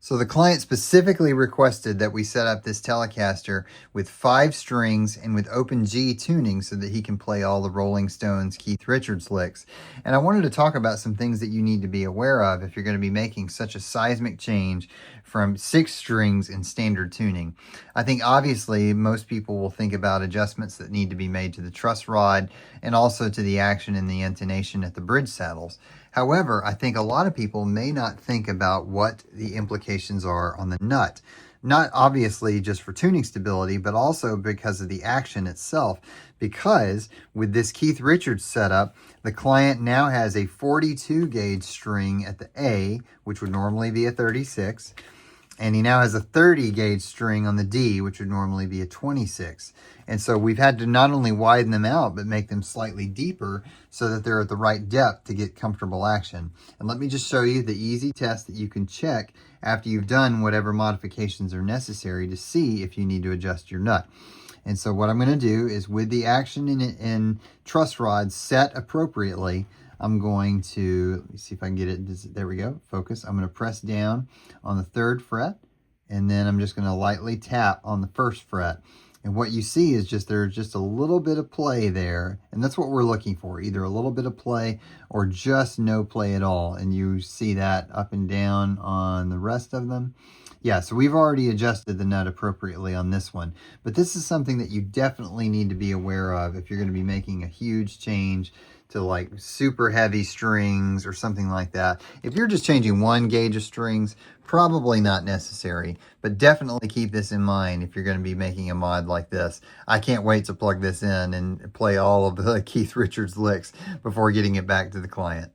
So the client specifically requested that we set up this Telecaster with 5 strings and with open G tuning so that he can play all the Rolling Stones Keith Richards licks. And I wanted to talk about some things that you need to be aware of if you're going to be making such a seismic change from 6 strings in standard tuning. I think obviously most people will think about adjustments that need to be made to the truss rod and also to the action and the intonation at the bridge saddles. However, I think a lot of people may not think about what the implications are on the nut. Not obviously just for tuning stability, but also because of the action itself. Because with this Keith Richards setup, the client now has a 42 gauge string at the A, which would normally be a 36. And he now has a 30 gauge string on the D, which would normally be a 26. And so we've had to not only widen them out, but make them slightly deeper so that they're at the right depth to get comfortable action. And let me just show you the easy test that you can check after you've done whatever modifications are necessary to see if you need to adjust your nut. And so what I'm going to do is, with the action in truss rod set appropriately, I'm going to, let me see if I can get it. There we go. Focus. I'm going to press down on the 3rd fret, and then I'm just going to lightly tap on the 1st fret. And what you see is there's just a little bit of play there. And that's what we're looking for, either a little bit of play or just no play at all. And you see that up and down on the rest of them. Yeah, so we've already adjusted the nut appropriately on this one. But this is something that you definitely need to be aware of if you're going to be making a huge change to like super heavy strings or something like that. If you're just changing 1 gauge of strings, probably not necessary, but definitely keep this in mind if you're going to be making a mod like this. I can't wait to plug this in and play all of the Keith Richards licks before getting it back to the client.